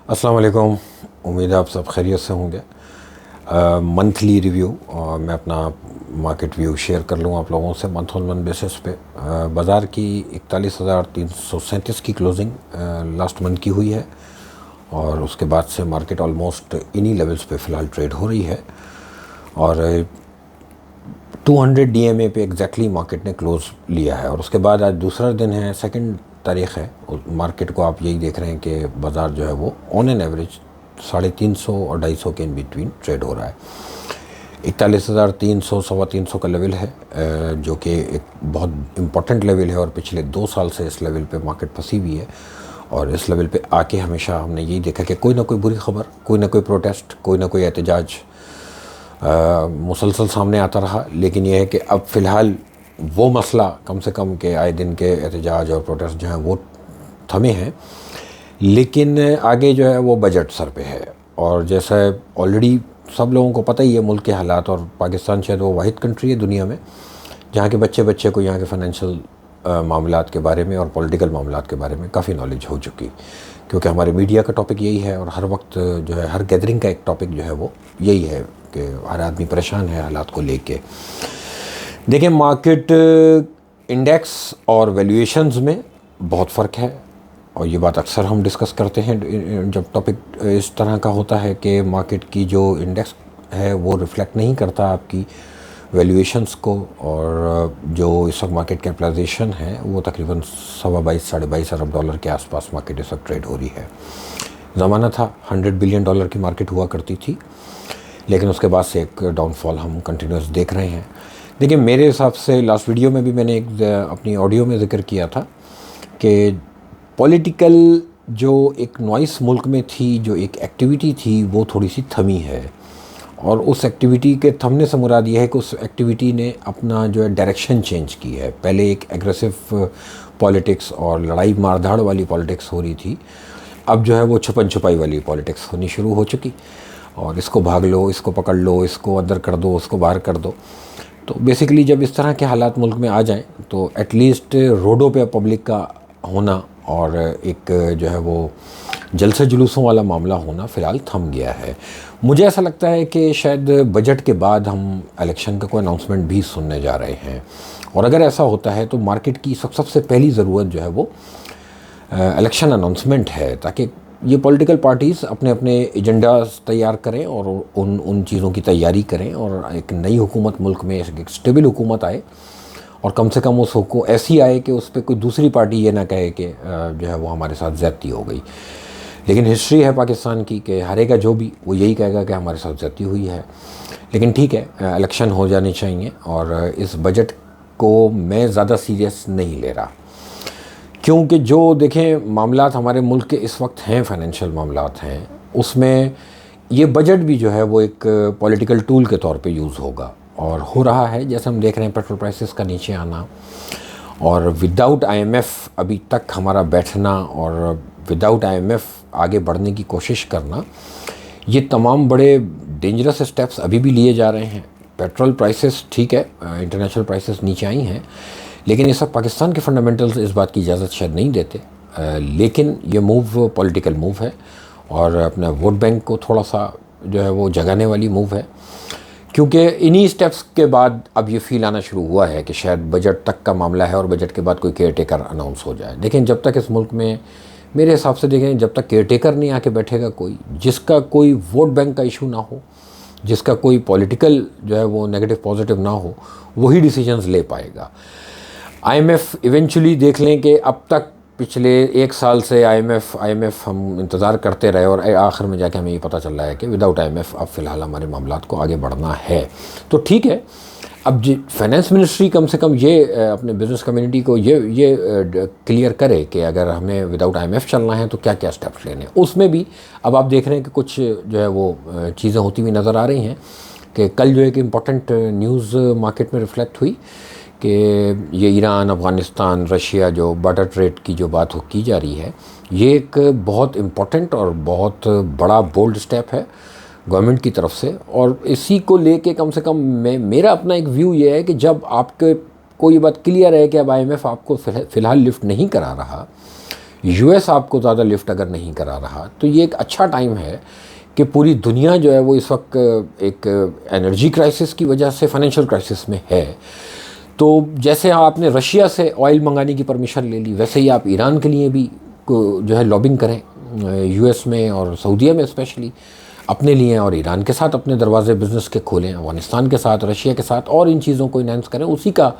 अस्सलाम वालेकुम। उम्मीद है आप सब खैरियत से होंगे। मंथली रिव्यू और मैं अपना मार्केट व्यू शेयर कर लूँ आप लोगों से मंथ ऑन मंथ बेसिस पे। बाज़ार की 41,337 की क्लोजिंग लास्ट मंथ की हुई है और उसके बाद से मार्केट ऑलमोस्ट इन्हीं लेवल्स पे फ़िलहाल ट्रेड हो रही है और 200 डीएमए पे एग्जैक्टली मार्केट ने क्लोज़ लिया है। और उसके बाद आज दूसरा दिन है, सेकंड तारीख़ है। मार्केट को आप यही देख रहे हैं कि बाज़ार जो है वो ऑन एन एवरेज 350 और 250 के इन बिटवीन ट्रेड हो रहा है। 41,300 325 का लेवल है, जो कि एक बहुत इम्पॉर्टेंट लेवल है और पिछले 2 साल से इस लेवल पे मार्केट फंसी हुई है। और इस लेवल पे आके हमेशा हमने यही देखा कि कोई ना कोई बुरी खबर, कोई ना कोई प्रोटेस्ट, कोई ना कोई एहतजाज मुसलसल सामने आता रहा। लेकिन यह है कि अब फ़िलहाल वो मसला कम से कम के आए दिन के एहतजाज और प्रोटेस्ट जो हैं वो थमे हैं, लेकिन आगे जो है वो बजट सर पे है। और जैसा ऑलरेडी सब लोगों को पता ही है मुल्क के हालात, और पाकिस्तान शायद वो वाहिद कंट्री है दुनिया में जहाँ के बच्चे बच्चे को यहाँ के फ़ाइनेंशियल मामलात के बारे में और पॉलिटिकल मामलात के बारे में काफ़ी नॉलेज हो चुकी, क्योंकि हमारे मीडिया का टॉपिक यही है और हर वक्त जो है हर गैदरिंग का एक टॉपिक जो है वो यही है कि हर आदमी परेशान है हालात को लेके। देखिए, मार्केट इंडेक्स और वैल्यूएशंस में बहुत फ़र्क है और ये बात अक्सर हम डिस्कस करते हैं जब टॉपिक इस तरह का होता है कि मार्केट की जो इंडेक्स है वो रिफ़्लेक्ट नहीं करता आपकी वैल्यूएशंस को, और जो इस वक्त मार्केट कैपिटलाइजेशन है वो तकरीबन 22 साढ़े 22 अरब डॉलर के आसपास मार्केट इस वक्त ट्रेड हो रही है। ज़माना था 100 बिलियन डॉलर की मार्केट हुआ करती थी, लेकिन उसके बाद से एक डाउनफॉल हम कंटिन्यूस देख रहे हैं। देखिए, मेरे हिसाब से लास्ट वीडियो में भी मैंने एक अपनी ऑडियो में ज़िक्र किया था कि पॉलिटिकल जो एक नॉइस मुल्क में थी, जो एक एक्टिविटी थी, वो थोड़ी सी थमी है। और उस एक्टिविटी के थमने से मुराद ये है कि उस एक्टिविटी ने अपना जो है डायरेक्शन चेंज की है। पहले एक एग्रेसिव पॉलिटिक्स और लड़ाई मारधाड़ वाली पॉलिटिक्स हो रही थी, अब जो है वो छुपन छुपाई वाली पॉलिटिक्स होनी शुरू हो चुकी, और इसको भाग लो, इसको पकड़ लो, इसको अंदर कर दो, उसको बाहर कर दो। तो बेसिकली जब इस तरह के हालात मुल्क में आ जाएं तो एटलीस्ट रोडों पे पब्लिक का होना और एक जो है वो जलसे जुलूसों वाला मामला होना फ़िलहाल थम गया है। मुझे ऐसा लगता है कि शायद बजट के बाद हम इलेक्शन का कोई अनाउंसमेंट भी सुनने जा रहे हैं, और अगर ऐसा होता है तो मार्केट की सबसे पहली ज़रूरत जो है वो इलेक्शन अनाउंसमेंट है, ताकि ये पॉलिटिकल पार्टीज़ अपने अपने एजेंडा तैयार करें और उन चीज़ों की तैयारी करें और एक नई हुकूमत मुल्क में एक स्टेबल हुकूमत आए, और कम से कम उस को ऐसी आए कि उस पर कोई दूसरी पार्टी ये ना कहे कि जो है वो हमारे साथ ज़्यादती हो गई। लेकिन हिस्ट्री है पाकिस्तान की कि हारेगा जो भी वो यही कहेगा कि हमारे साथ ज़्यादती हुई है। लेकिन ठीक है, इलेक्शन हो जाने चाहिए, और इस बजट को मैं ज़्यादा सीरियस नहीं ले रहा, क्योंकि जो देखें मामलात हमारे मुल्क के इस वक्त हैं, फाइनेंशियल मामलात हैं, उसमें ये बजट भी जो है वो एक पॉलिटिकल टूल के तौर पे यूज़ होगा, और हो रहा है। जैसे हम देख रहे हैं पेट्रोल प्राइसेस का नीचे आना, और विदाउट आईएमएफ अभी तक हमारा बैठना, और विदाउट आईएमएफ आगे बढ़ने की कोशिश करना, ये तमाम बड़े डेंजरस स्टेप्स अभी भी लिए जा रहे हैं। पेट्रोल प्राइसेस ठीक है, इंटरनेशनल प्राइसेस नीचे आई हैं, लेकिन ये सब पाकिस्तान के फंडामेंटल्स इस बात की इजाज़त शायद नहीं देते। लेकिन ये मूव पॉलिटिकल मूव है और अपना वोट बैंक को थोड़ा सा जो है वो जगाने वाली मूव है, क्योंकि इन्हीं स्टेप्स के बाद अब ये फील आना शुरू हुआ है कि शायद बजट तक का मामला है और बजट के बाद कोई केयर टेकर अनाउंस हो जाए। लेकिन जब तक इस मुल्क में मेरे हिसाब से देखें, जब तक केयर टेकर नहीं आके बैठेगा कोई, जिसका कोई वोट बैंक का इशू ना हो, जिसका कोई पॉलिटिकल जो है वो नेगेटिव पॉजिटिव ना हो, वही डिसीजंस ले पाएगा। आईएमएफ इवेंचुअली देख लें कि अब तक पिछले 1 साल से आईएमएफ हम इंतज़ार करते रहे, और आखिर में जाके हमें ये पता चल रहा है कि विदाउट आईएमएफ अब फ़िलहाल हमारे मामलात को आगे बढ़ना है। तो ठीक है, अब फाइनेंस मिनिस्ट्री कम से कम ये अपने बिज़नेस कम्युनिटी को ये क्लियर करे कि अगर हमें विदाउट आईएमएफ चलना है तो क्या क्या स्टेप्स लेने हैं। उसमें भी अब आप देख रहे हैं कि कुछ जो है वो चीज़ें होती हुई नज़र आ रही हैं, कि कल जो एक इम्पॉर्टेंट न्यूज़ मार्केट में रिफ्लेक्ट हुई कि ये ईरान, अफ़गानिस्तान, रशिया जो बॉर्डर ट्रेड की जो बात की जा रही है, ये एक बहुत इम्पॉर्टेंट और बहुत बड़ा बोल्ड स्टेप है गवर्नमेंट की तरफ से। और इसी को लेके कम से कम मेरा अपना एक व्यू ये है कि जब आपके को ये बात क्लियर है कि अब आईएमएफ आपको फ़िलहाल लिफ्ट नहीं करा रहा, यूएस आपको ज़्यादा लिफ्ट अगर नहीं करा रहा तो ये एक अच्छा टाइम है कि पूरी दुनिया जो है वो इस वक्त एक एनर्जी क्राइसिस की वजह से फाइनेंशियल क्राइसिस में है। तो जैसे आपने रशिया से ऑयल मंगाने की परमिशन ले ली, वैसे ही आप ईरान के लिए भी जो है लॉबिंग करें, यूएस में और सऊदीया में स्पेशली अपने लिए, और ईरान के साथ अपने दरवाजे बिज़नेस के खोलें, अफगानिस्तान के साथ, रशिया के साथ, और इन चीज़ों को इन्हांस करें। उसी का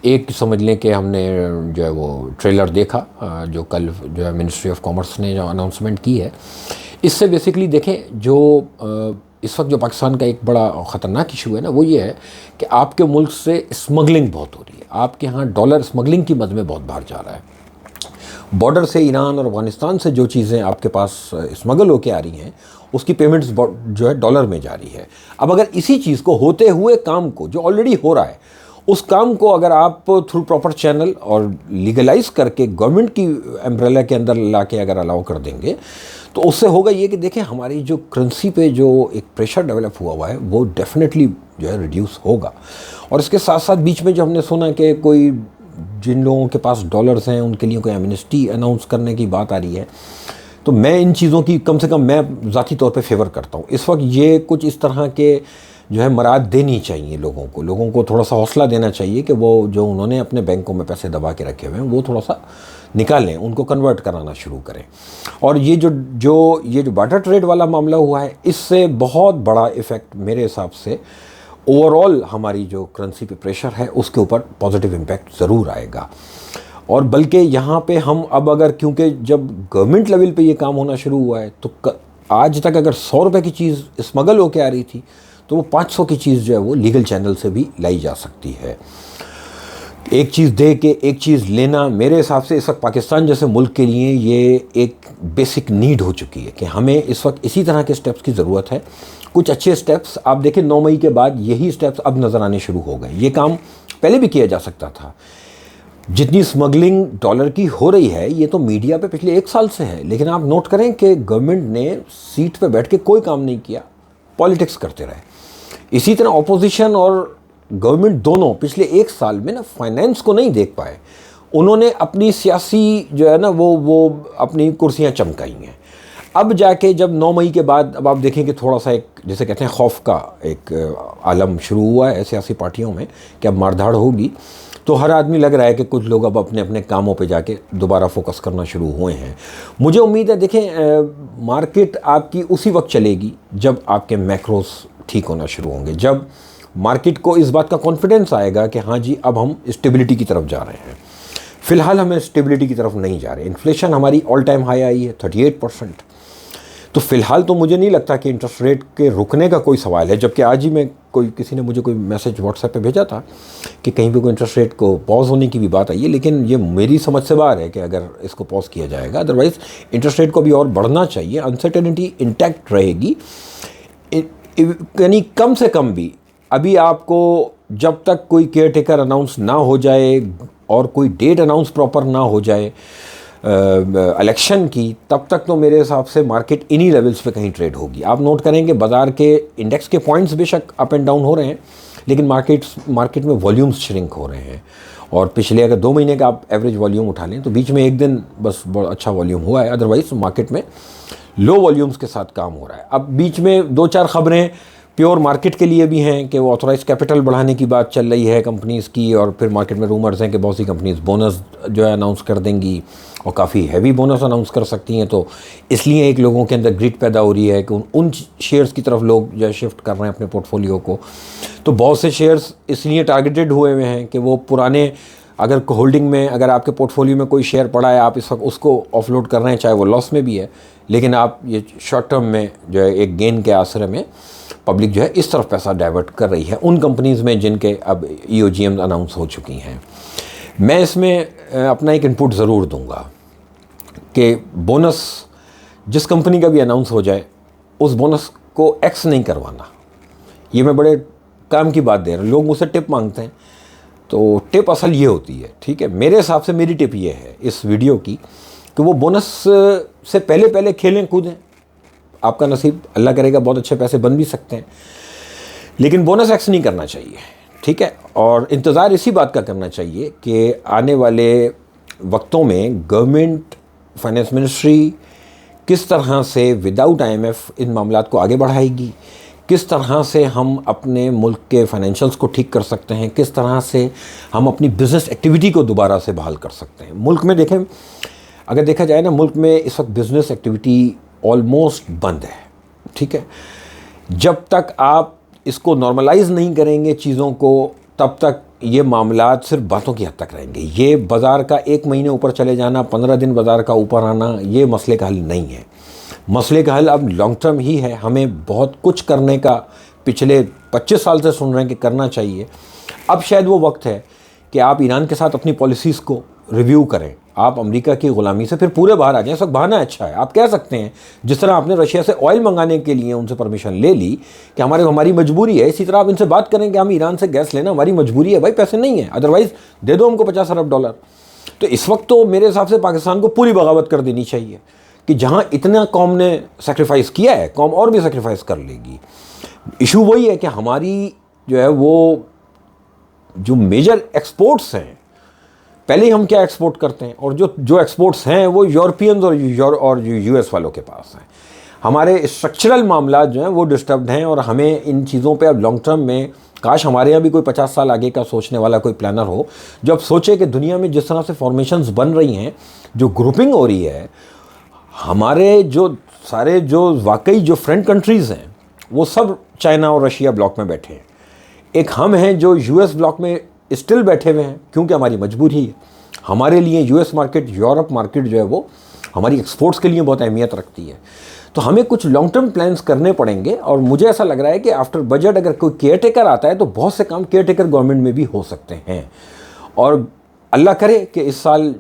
एक समझ लें कि हमने जो है वो ट्रेलर देखा जो कल जो है मिनिस्ट्री ऑफ कॉमर्स ने जो अनाउंसमेंट की है। इससे बेसिकली देखें जो इस वक्त जो पाकिस्तान का एक बड़ा ख़तरनाक इशू है ना, वो ये है कि आपके मुल्क से स्मगलिंग बहुत हो रही है। आपके यहाँ डॉलर स्मगलिंग की मद में बहुत बाहर जा रहा है। बॉर्डर से ईरान और अफगानिस्तान से जो चीज़ें आपके पास स्मगल होके आ रही हैं, उसकी पेमेंट्स जो है डॉलर में जा रही है। अब अगर इसी चीज़ को, होते हुए काम को, जो ऑलरेडी हो रहा है, उस काम को अगर आप थ्रू प्रॉपर चैनल और लीगलाइज करके गवर्नमेंट की एम्ब्रेला के अंदर ला के अगर अलाउ कर देंगे, तो उससे होगा ये कि देखें हमारी जो करेंसी पे जो एक प्रेशर डेवलप हुआ है वो डेफिनेटली जो है रिड्यूस होगा। और इसके साथ साथ बीच में जो हमने सुना कि कोई जिन लोगों के पास डॉलर्स हैं उनके लिए कोई एमनेस्टी अनाउंस करने की बात आ रही है, तो मैं इन चीज़ों की कम से कम मैं ज़ाती तौर पे फेवर करता हूँ। इस वक्त ये कुछ इस तरह के जो है मराद देनी चाहिए लोगों को थोड़ा सा हौसला देना चाहिए कि वो जो उन्होंने अपने बैंकों में पैसे दबा के रखे हुए हैं वो थोड़ा सा निकालें, उनको कन्वर्ट कराना शुरू करें। और ये जो बार्टर ट्रेड वाला मामला हुआ है, इससे बहुत बड़ा इफ़ेक्ट मेरे हिसाब से ओवरऑल हमारी जो करेंसी पे प्रेशर है उसके ऊपर पॉजिटिव इम्पैक्ट ज़रूर आएगा। और बल्कि यहाँ पे हम अब अगर, क्योंकि जब गवर्नमेंट लेवल पे ये काम होना शुरू हुआ है, तो आज तक अगर 100 रुपये की चीज़ स्मगल होके आ रही थी, तो वो 500 की चीज़ जो है वो लीगल चैनल से भी लाई जा सकती है। एक चीज़ दे के एक चीज़ लेना, मेरे हिसाब से इस वक्त पाकिस्तान जैसे मुल्क के लिए ये एक बेसिक नीड हो चुकी है कि हमें इस वक्त इसी तरह के स्टेप्स की ज़रूरत है। कुछ अच्छे स्टेप्स आप देखें, 9 मई के बाद यही स्टेप्स अब नज़र आने शुरू हो गए। ये काम पहले भी किया जा सकता था। जितनी स्मगलिंग डॉलर की हो रही है, ये तो मीडिया पे पिछले 1 साल से है, लेकिन आप नोट करें कि गवर्नमेंट ने सीट पे बैठ के कोई काम नहीं किया, पॉलिटिक्स करते रहे। इसी तरह ऑपोजिशन और गवर्नमेंट दोनों पिछले 1 साल में ना फाइनेंस को नहीं देख पाए। उन्होंने अपनी सियासी जो है ना वो अपनी कुर्सियां चमकाई हैं। अब जाके जब 9 मई के बाद अब आप देखें कि थोड़ा सा एक, जैसे कहते हैं, खौफ का एक आलम शुरू हुआ है सियासी पार्टियों में कि अब मारधाड़ होगी। तो हर आदमी लग रहा है कि कुछ लोग अब अपने अपने कामों पे जाके दोबारा फोकस करना शुरू हुए हैं। मुझे उम्मीद है, देखें, मार्केट आपकी उसी वक्त चलेगी जब आपके मैक्रोस ठीक होना शुरू होंगे, जब मार्केट को इस बात का कॉन्फिडेंस आएगा कि हाँ जी अब हम स्टेबिलिटी की तरफ जा रहे हैं। फ़िलहाल हमें स्टेबिलिटी की तरफ नहीं जा रहे। इन्फ्लेशन हमारी ऑल टाइम हाई आई है 38%। तो फ़िलहाल तो मुझे नहीं लगता कि इंटरेस्ट रेट के रुकने का कोई सवाल है। जबकि आज ही किसी ने मुझे कोई मैसेज व्हाट्सएप पे भेजा था कि कहीं पे कोई इंटरेस्ट रेट को पॉज होने की भी बात आई है, लेकिन ये मेरी समझ से बाहर है कि अगर इसको पॉज किया जाएगा, अदरवाइज़ इंटरेस्ट रेट को भी और बढ़ना चाहिए। अनसर्टेनिटी इंटैक्ट रहेगी, यानी कम से कम भी अभी आपको जब तक कोई केयर टेकर अनाउंस ना हो जाए और कोई डेट अनाउंस प्रॉपर ना हो जाए इलेक्शन की, तब तक तो मेरे हिसाब से मार्केट इन्हीं लेवल्स पे कहीं ट्रेड होगी। आप नोट करेंगे बाज़ार के इंडेक्स के पॉइंट्स बेशक अप एंड डाउन हो रहे हैं, लेकिन मार्केट में वॉल्यूम्स श्रिंक हो रहे हैं। और पिछले अगर 2 महीने का आप एवरेज वॉल्यूम उठा लें तो बीच में एक दिन बस बहुत अच्छा वॉल्यूम हुआ है, अदरवाइज मार्केट में लो वॉल्यूम्स के साथ काम हो रहा है। अब बीच में 2-4 खबरें प्योर मार्केट के लिए भी हैं कि वो ऑथराइज कैपिटल बढ़ाने की बात चल रही है कंपनीज़ की, और फिर मार्केट में रूमर्स हैं कि बहुत सी कंपनीज़ बोनस जो है अनाउंस कर देंगी और काफ़ी हैवी बोनस अनाउंस कर सकती हैं। तो इसलिए एक लोगों के अंदर ग्रिड पैदा हो रही है कि उन शेयर्स की तरफ लोग जो है शिफ्ट कर रहे हैं अपने पोर्टफोलियो को। तो बहुत से शेयर्स इसलिए टारगेटेड हुए हुए हैं कि वो पुराने, अगर होल्डिंग में अगर आपके पोर्टफोलियो में कोई शेयर पड़ा है, आप इस वक्त उसको ऑफलोड कर रहे हैं, चाहे वो लॉस में भी है, लेकिन आप ये शॉर्ट टर्म में जो है एक गेन के आसरे में पब्लिक जो है इस तरफ पैसा डाइवर्ट कर रही है उन कंपनीज़ में जिनके अब EOGM अनाउंस हो चुकी हैं। मैं इसमें अपना एक इनपुट ज़रूर दूंगा कि बोनस जिस कंपनी का भी अनाउंस हो जाए, उस बोनस को एक्स नहीं करवाना। ये मैं बड़े काम की बात दे रहा हूँ। लोग मुझसे टिप मांगते हैं, तो टिप असल ये होती है, ठीक है, मेरे हिसाब से मेरी टिप ये है इस वीडियो की कि वो बोनस से पहले खेलें कूदें। आपका नसीब, अल्लाह करेगा बहुत अच्छे पैसे बन भी सकते हैं, लेकिन बोनस एक्स नहीं करना चाहिए, ठीक है। और इंतज़ार इसी बात का करना चाहिए कि आने वाले वक्तों में गवर्नमेंट फाइनेंस मिनिस्ट्री किस तरह से विदाउट IMF इन मामलात को आगे बढ़ाएगी, किस तरह से हम अपने मुल्क के फाइनेंशियल्स को ठीक कर सकते हैं, किस तरह से हम अपनी बिज़नेस एक्टिविटी को दोबारा से बहाल कर सकते हैं। मुल्क में देखें, अगर देखा जाए ना, मुल्क में इस वक्त बिज़नेस एक्टिविटी ऑलमोस्ट बंद है, ठीक है। जब तक आप इसको नॉर्मलाइज नहीं करेंगे चीज़ों को, तब तक ये मामलात सिर्फ बातों की हद तक रहेंगे। ये बाज़ार का 1 महीने ऊपर चले जाना, 15 दिन बाज़ार का ऊपर आना, ये मसले का हल नहीं है। मसले का हल अब लॉन्ग टर्म ही है। हमें बहुत कुछ करने का पिछले 25 साल से सुन रहे हैं कि करना चाहिए। अब शायद वो वक्त है कि आप ईरान के साथ अपनी पॉलिसीज़ को रिव्यू करें, आप अमेरिका की ग़ुलामी से फिर पूरे बाहर आ जाएं। सब बहाना अच्छा है, आप कह सकते हैं, जिस तरह आपने रशिया से ऑयल मंगाने के लिए उनसे परमिशन ले ली कि हमारी मजबूरी है, इसी तरह आप इनसे बात करें कि हम ईरान से गैस लेना हमारी मजबूरी है, भाई पैसे नहीं है, अदरवाइज़ दे दो हमको $50 अरब। तो इस वक्त तो मेरे हिसाब से पाकिस्तान को पूरी बगावत कर देनी चाहिए कि जहाँ इतना कौम ने सेक्रीफाइस किया है, कौम और भी सेक्रीफाइस कर लेगी। इशू वही है कि हमारी जो है वो जो मेजर एक्सपोर्ट्स हैं, पहले ही हम क्या एक्सपोर्ट करते हैं, और जो एक्सपोर्ट्स हैं वो यूरोपियंस और US वालों के पास हैं। हमारे स्ट्रक्चरल मामला जो हैं वो डिस्टर्ब्ड हैं, और हमें इन चीज़ों पे अब लॉन्ग टर्म में, काश हमारे यहाँ भी कोई 50 साल आगे का सोचने वाला कोई प्लानर हो जो अब सोचे कि दुनिया में जिस तरह से फॉर्मेशंस बन रही हैं, जो ग्रुपिंग हो रही है, हमारे जो सारे जो वाकई जो फ्रेंड कंट्रीज़ हैं वो सब चाइना और रशिया ब्लॉक में बैठे हैं। एक हम हैं जो US ब्लॉक में स्टिल बैठे हुए हैं, क्योंकि हमारी मजबूरी है। हमारे लिए US मार्केट, यूरोप मार्केट जो है वो हमारी एक्सपोर्ट्स के लिए बहुत अहमियत रखती है। तो हमें कुछ लॉन्ग टर्म प्लान्स करने पड़ेंगे, और मुझे ऐसा लग रहा है कि आफ्टर बजट अगर कोई केयर टेकर आता है तो बहुत से काम केयर टेकर गवर्नमेंट में भी हो सकते हैं। और अल्लाह करे कि इस साल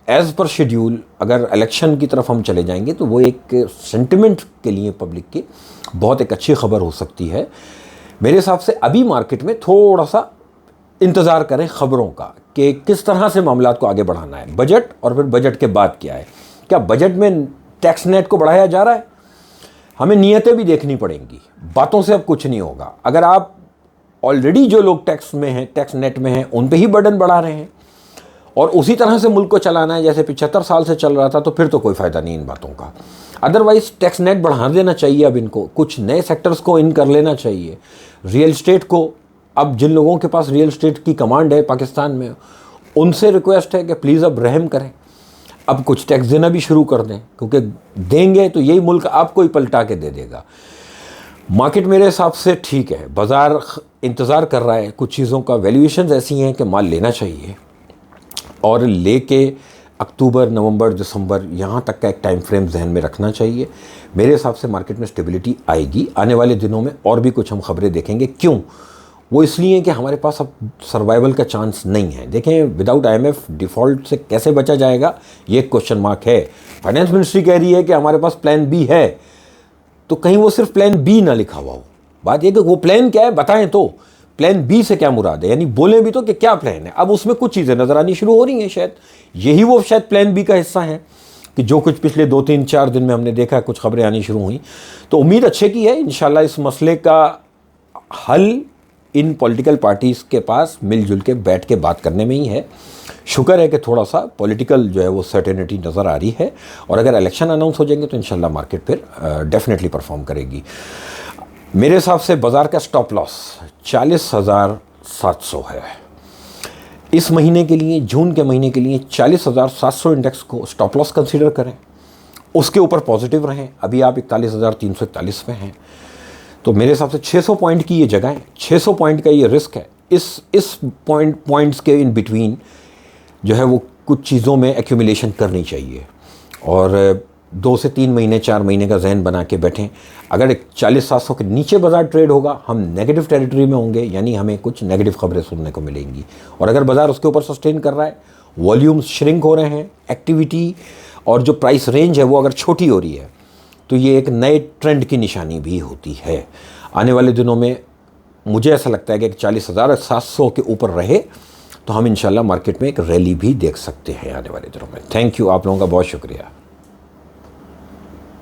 एज़ पर शेड्यूल अगर इलेक्शन की तरफ हम चले जाएंगे तो वो एक सेंटिमेंट के लिए पब्लिक की बहुत एक अच्छी खबर हो सकती है। मेरे हिसाब से अभी मार्केट में थोड़ा सा इंतज़ार करें ख़बरों का कि किस तरह से मामलात को आगे बढ़ाना है, बजट और फिर बजट के बाद क्या है। क्या बजट में टैक्स नेट को बढ़ाया जा रहा है? हमें नीयतें भी देखनी पड़ेंगी, बातों से अब कुछ नहीं होगा। अगर आप ऑलरेडी जो लोग टैक्स में हैं, टैक्स नेट में हैं, उन पे ही बर्डन बढ़ा रहे हैं और उसी तरह से मुल्क को चलाना है जैसे 75 साल से चल रहा था, तो फिर तो कोई फ़ायदा नहीं इन बातों का। अदरवाइज़ टैक्स नेट बढ़ा देना चाहिए, अब इनको कुछ नए सेक्टर्स को इन कर लेना चाहिए। रियल इस्टेट को, अब जिन लोगों के पास रियल इस्टेट की कमांड है पाकिस्तान में, उनसे रिक्वेस्ट है कि प्लीज़ अब रहम करें, अब कुछ टैक्स देना भी शुरू कर दें, क्योंकि देंगे तो यही मुल्क आपको ही पलटा के दे देगा। मार्केट मेरे हिसाब से ठीक है, बाज़ार इंतज़ार कर रहा है, कुछ चीज़ों का वैल्यूएशंस ऐसी हैं कि माल लेना चाहिए, और लेके अक्टूबर, नवंबर, दिसंबर यहाँ तक का एक टाइम फ्रेम जहन में रखना चाहिए। मेरे हिसाब से मार्केट में स्टेबिलिटी आएगी आने वाले दिनों में, और भी कुछ हम खबरें देखेंगे। क्यों? वो इसलिए कि हमारे पास अब सर्वाइवल का चांस नहीं है। देखें, विदाउट IMF डिफ़ॉल्ट से कैसे बचा जाएगा, ये क्वेश्चन मार्क है। फाइनेंस मिनिस्ट्री कह रही है कि हमारे पास प्लान बी है, तो कहीं वो सिर्फ प्लान बी ना लिखा हुआ हो। बात ये कि वो प्लान क्या है बताएं, तो प्लान बी से क्या मुराद है, यानी बोलें भी तो कि क्या प्लान है। अब उसमें कुछ चीज़ें नज़र आनी शुरू हो रही हैं, शायद यही वो शायद प्लान बी का हिस्सा है कि जो कुछ पिछले 2-3-4 दिन में हमने देखा, कुछ खबरें आनी शुरू हुई। तो उम्मीद अच्छे की है, इंशाल्लाह इस मसले का हल इन पॉलिटिकल पार्टीज़ के पास मिलजुल के बैठ के बात करने में ही है। शुक्र है कि थोड़ा सा पॉलिटिकल जो है वो सर्टेनिटी नज़र आ रही है, और अगर इलेक्शन अनाउंस हो जाएंगे तो इंशाल्लाह मार्केट फिर डेफिनेटली परफॉर्म करेगी। मेरे हिसाब से बाज़ार का स्टॉप लॉस 40,700 है इस महीने के लिए, जून के महीने के लिए 40,700 इंडेक्स को स्टॉप लॉस कंसीडर करें, उसके ऊपर पॉजिटिव रहें। अभी आप 41,341 पे हैं, तो मेरे हिसाब से 600 पॉइंट की ये जगह है, 600 पॉइंट का ये रिस्क है। इस पॉइंट्स के इन बिटवीन जो है वो कुछ चीज़ों में एक्यूमुलेशन करनी चाहिए, और 2 से 3 महीने 4 महीने का जहन बना के बैठें। अगर 40,700 के नीचे बाज़ार ट्रेड होगा, हम नेगेटिव टेरिटरी में होंगे, यानी हमें कुछ नेगेटिव खबरें सुनने को मिलेंगी। और अगर बाज़ार उसके ऊपर सस्टेन कर रहा है, वॉल्यूम्स श्रिंक हो रहे हैं, एक्टिविटी और जो प्राइस रेंज है वो अगर छोटी हो रही है, तो ये एक नए ट्रेंड की निशानी भी होती है। आने वाले दिनों में मुझे ऐसा लगता है कि 40,700 के ऊपर रहे तो हम इंशाल्लाह मार्केट में एक रैली भी देख सकते हैं आने वाले दिनों में। थैंक यू, आप लोगों का बहुत शुक्रिया।